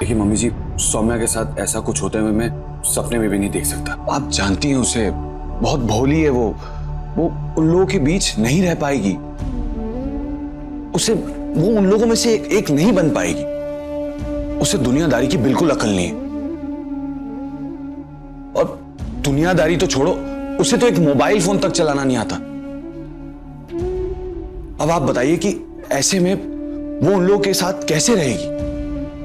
देखिए मम्मी जी, सौम्या के साथ ऐसा कुछ होते हुए मैं सपने में भी नहीं देख सकता। आप जानती हैं उसे, बहुत भोली है वो उन लोगों के बीच नहीं रह पाएगी। वो उन लोगों में से एक नहीं बन पाएगी। उसे दुनियादारी की बिल्कुल अकल नहीं है। और दुनियादारी तो छोड़ो, उसे तो एक मोबाइल फोन तक चलाना नहीं आता। अब आप बताइए कि ऐसे में वो उन लोगों के साथ कैसे रहेगी।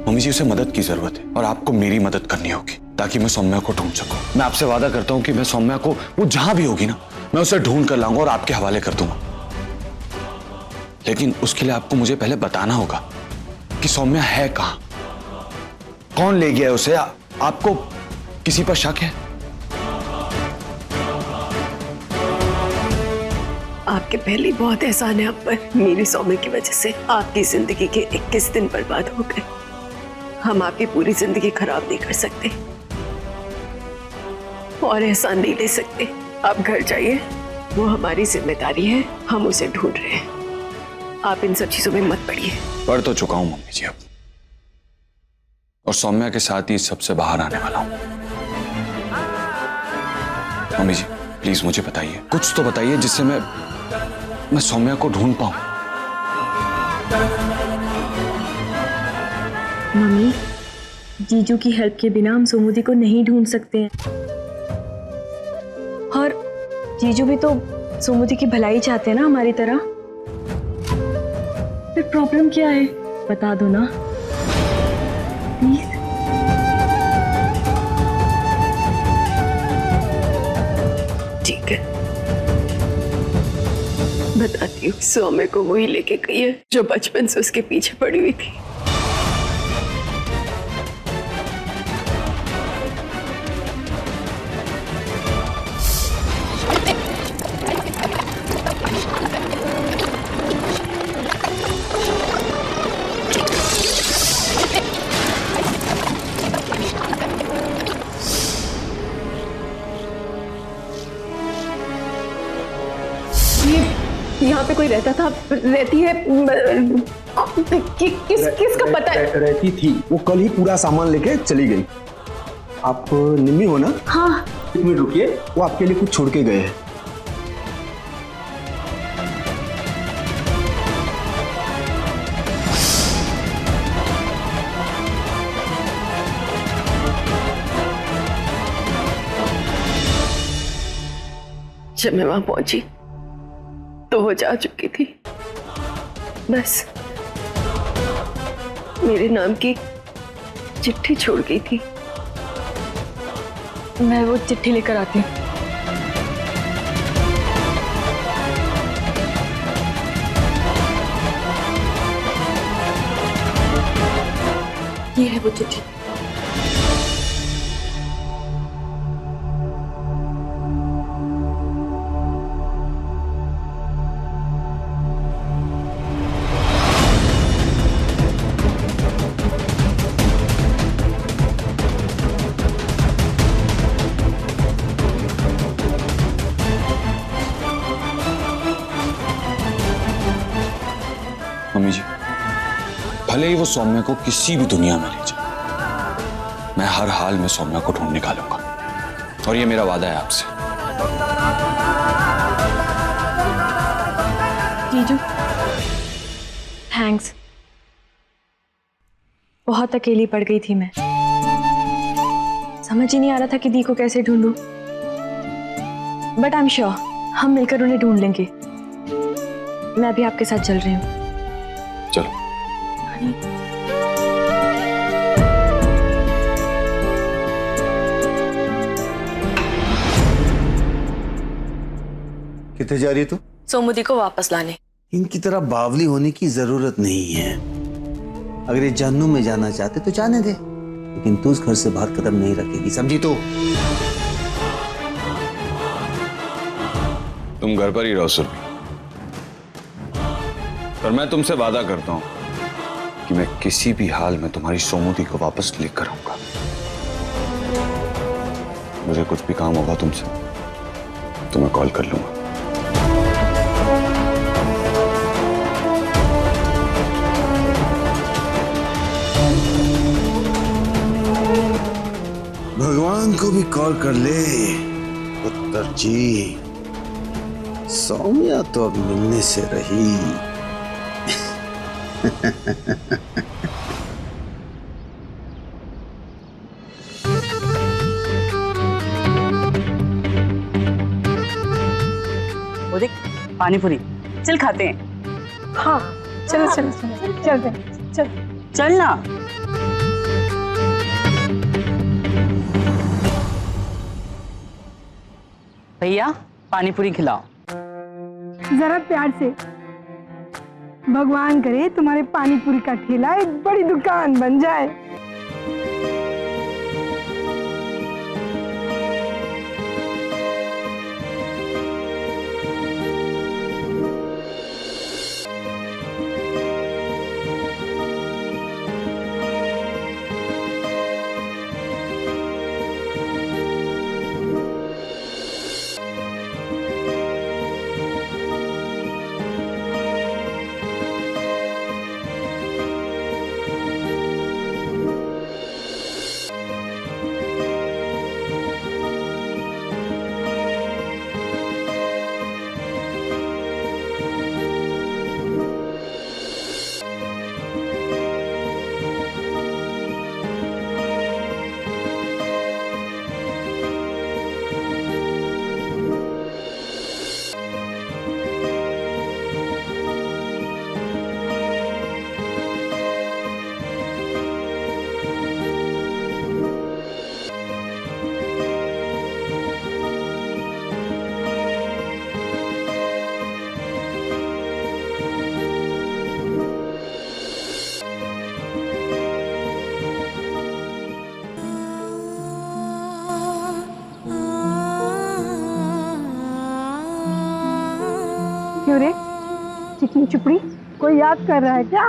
मम्मी जी, उसे मदद की जरूरत है और आपको मेरी मदद करनी होगी ताकि मैं सौम्या को ढूंढ सकूं। मैं आपसे वादा करता हूं कि मैं सौम्या को, वो जहां भी होगी ना, मैं उसे ढूंढ कर लाऊंगा और आपके हवाले कर दूंगा। लेकिन उसके लिए आपको मुझे पहले बताना होगा कि सौम्या है कहां, कौन ले गया है उसे। आपको किसी पर शक है? आपके पहले बहुत एहसान है आप पर। मेरी सौम्या की वजह से आपकी जिंदगी के 21 दिन बर्बाद हो गए। हम आपकी पूरी जिंदगी खराब नहीं कर सकते और एहसान नहीं ले सकते। आप घर जाइए, वो हमारी जिम्मेदारी है, हम उसे ढूंढ रहे हैं। आप इन सब चीजों में मत पड़िए। पढ़ तो चुका हूं मम्मी जी अब, और सौम्या के साथ ही सबसे बाहर आने वाला हूं। मम्मी जी प्लीज मुझे बताइए, कुछ तो बताइए जिससे मैं सौम्या को ढूंढ पाऊं। मम्मी, जीजू की हेल्प के बिना हम सुमुदी को नहीं ढूंढ सकते हैं। और जीजू भी तो सुमुदी की भलाई चाहते हैं ना हमारी तरह। फिर प्रॉब्लम क्या है, बता दो ना प्लीज। ठीक है, बताती हूँ। सौम्या को वही लेके गई है जो बचपन से उसके पीछे पड़ी हुई थी। यहाँ पे कोई रहता था, रहती है, किसका पता है? रहती थी, वो कल ही पूरा सामान लेके चली गई। आप निम्मी हो ना? हाँ। 1 मिनट रुकिए, वो आपके लिए कुछ छोड़ के गए हैं। जब मैं वहां पहुंची तो वो जा चुकी थी। बस मेरे नाम की चिट्ठी छोड़ गई थी। मैं वो चिट्ठी लेकर आती हूँ। ये है वो चिट्ठी। मम्मी जी, भले ही वो सौम्या को किसी भी दुनिया में ले जाए, मैं हर हाल में सौम्या को ढूंढ निकालूंगा। और ये मेरा वादा है आपसे। जीजू थैंक्स। बहुत अकेली पड़ गई थी मैं, समझ ही नहीं आ रहा था कि दी को कैसे ढूंढूं। बट आई एम श्योर हम मिलकर उन्हें ढूंढ लेंगे। मैं भी आपके साथ चल रही हूँ। चलो। कितने जा रही है तू? सोमुदी को वापस लाने। इनकी तरह बावली होने की जरूरत नहीं है। अगर ये जहन्नुम में जाना चाहते तो जाने दे, लेकिन तू उस घर से बाहर कदम नहीं रखेगी, समझी? तो तुम घर पर ही रहो सुरभि, पर मैं तुमसे वादा करता हूं कि मैं किसी भी हाल में तुम्हारी सोमुदी को वापस लेकर आऊंगा। मुझे कुछ भी काम होगा तुमसे तो मैं कॉल कर लूंगा। गौर कर ले पुत्र जी, सौम्या तो अब मिलने से रही। वो देख पानी पूरी, चल खाते हैं। हाँ चलो चलो चलो चलते हैं, चल। चल ना। भैया पानी पूरी खिलाओ। जरा प्यार से। भगवान करे तुम्हारे पानी पूरी का ठेला एक बड़ी दुकान बन जाए। क्यों रे, चिकनी चुपड़ी कोई याद कर रहा है क्या?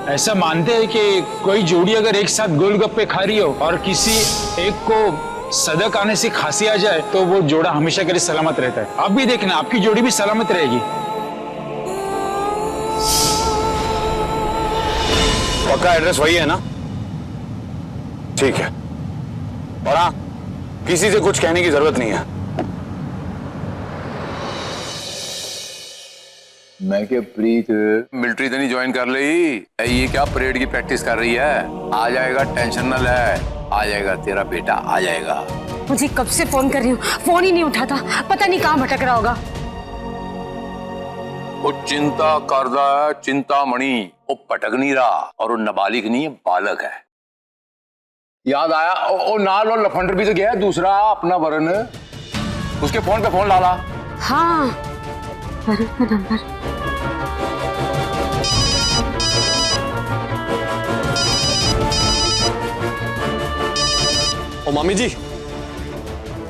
ऐसा मानते हैं कि कोई जोड़ी अगर एक साथ गोलगप्पे खा रही हो और किसी एक को सदक आने से खांसी आ जाए तो वो जोड़ा हमेशा के लिए सलामत रहता है। आप भी देखना, आपकी जोड़ी भी सलामत रहेगी। पक्का एड्रेस वही है ना? ठीक है। और हाँ, किसी से कुछ कहने की जरूरत नहीं है। मैं क्या प्रीत मिलिट्री तो नहीं ज्वाइन कर ली? ये क्या परेड की प्रैक्टिस कर रही है? आ जाएगा, टेंशन न ले, आ जाएगा तेरा बेटा, आ जाएगा। मुझे कब से फोन कर रही हूँ, फोन ही नहीं उठाता, पता नहीं कहाँ भटक रहा होगा। वो चिंता करदा है, चिंता मणि, वो पटक नहीं रहा और वो नाबालिग नहीं है, बालक है। याद आया, ओ नाल और लफंडर भी तो गया है, दूसरा अपना वरुण, उसके फोन पे फोन डाला। हाँ, वरुण का नंबर। ओ मम्मी जी,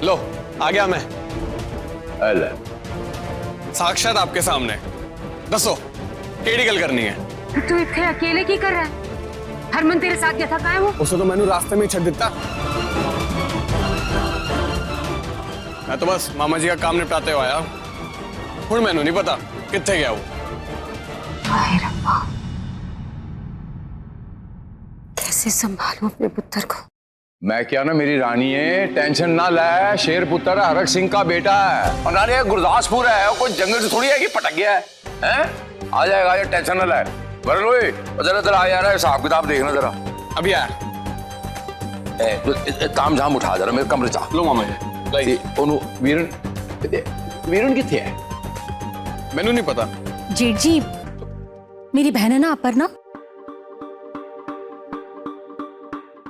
लो आ गया मैं। अले साक्षात आपके सामने। दसो केड़ी गल करनी है? तू इतने अकेले की कर रहा है? हरमन तेरे साथ गया था, कहाँ है वो? उसे तो मैंने रास्ते में ही छड़ दिता। मैं तो बस मामा जी का काम निपटाते हुए आया। हुण मैनू नहीं पता कित्थे गया वो। हाय रब्बा, कैसे संभालूं अपने पुत्र को? मैं क्या ना, मेरी रानी है, टेंशन ना ले, शेर पुत्र हरक सिंह का बेटा है और नाले गुरदासपुर है, कोई जंगल से थोड़ी है कि पटक गया है, हैं? आ जाएगा, ये टेंशन ना ले। वरुण जरा जरा आ यार, हिसाब किताब देखना जरा। अभी आया। ताम झाम उठा जरा मेरे कमरे चा। लो मामा जी। वीरन किथे है? मैनू नहीं पता। जेठ जी, मेरी बहन है ना अपर्णा,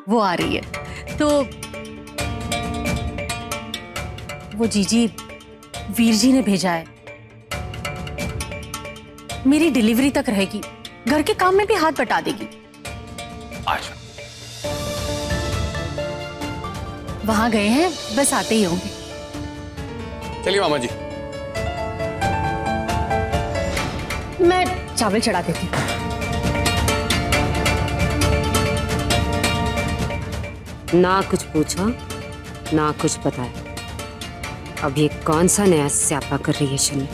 वो आ रही है, तो वो जीजी वीर जी ने भेजा है। मेरी डिलीवरी तक रहेगी, घर के काम में भी हाथ बटा देगी। अच्छा, वहां गए हैं, बस आते ही होंगे। चलिए मामा जी। मैं चावल चढ़ा देती हूँ। ना कुछ पूछा, ना कुछ बताया। अब ये कौन सा नया स्यापा कर रही है शनि?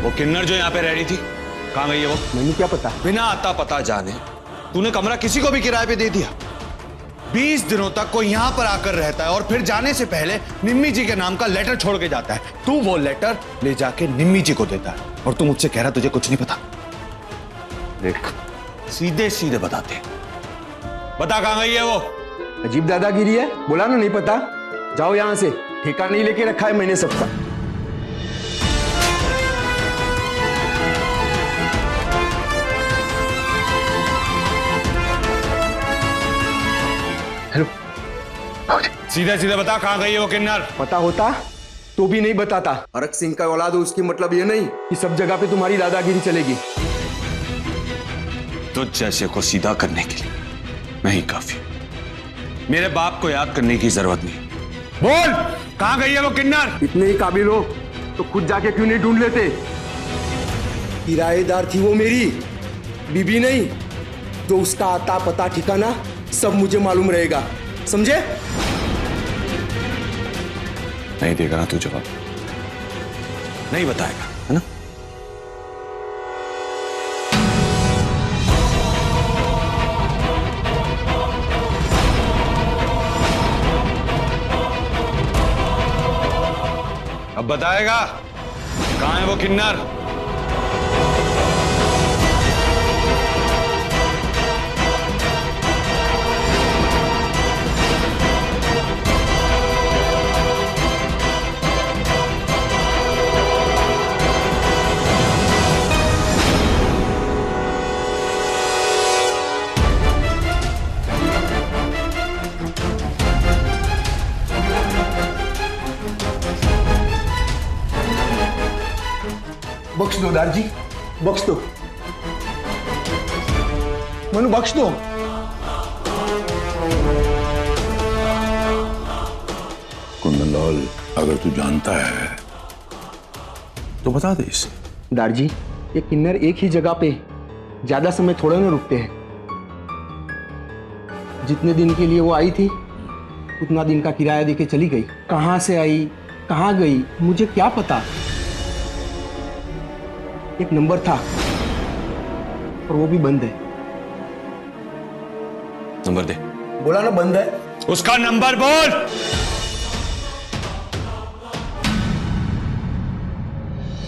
वो किन्नर जो यहाँ पे रह रही थी, कहाँ गई है वो? मैंने क्या पता? बिना आता पता जाने तूने कमरा किसी को भी किराए पे दे दिया। 20 दिनों तक कोई यहाँ पर आकर रहता है और फिर जाने से पहले निम्मी जी के नाम का लेटर छोड़ के जाता है। तू वो लेटर ले जाके निम्मी जी को देता है और तू मुझसे कह रहा तुझे कुछ नहीं पता। देख, सीधे सीधे बताते, बता कहाँ गई है वो? अजीब दादागिरी है, बोला ना नहीं पता। जाओ यहां से, ठेका नहीं लेके रखा है मैंने सबका। हेलो, सीधे सीधे बता कहाँ गई है वो किन्नर? पता होता तो भी नहीं बताता। हरक सिंह का औलाद हो, उसकी मतलब ये नहीं कि सब जगह पे तुम्हारी दादागिरी चलेगी। तुझ जैसे को सीधा करने के लिए मैं ही काफी। मेरे बाप को याद करने की जरूरत नहीं। बोल, कहाँ गई है वो किन्नर? इतने ही काबिल हो तो खुद जाके क्यों नहीं ढूंढ लेते? किराएदार थी वो मेरी बीबी नहीं। तो उसका आता पता ठिकाना सब मुझे मालूम रहेगा, समझे? नहीं देगा ना तू जवाब? नहीं बताएगा, है ना? अब बताएगा कहाँ है वो किन्नर? बख्श दो दार जी, बख्श दो मनु, बख्श दो। कुंदनलाल, अगर तू जानता है तो बता दे इसे। दार जी, ये किन्नर एक ही जगह पे ज्यादा समय थोड़ा ना रुकते हैं। जितने दिन के लिए वो आई थी उतना दिन का किराया देके चली गई। कहां से आई, कहां गई, मुझे क्या पता। एक नंबर था और वो भी बंद है। नंबर दे। बोला ना बंद है। उसका नंबर बोल।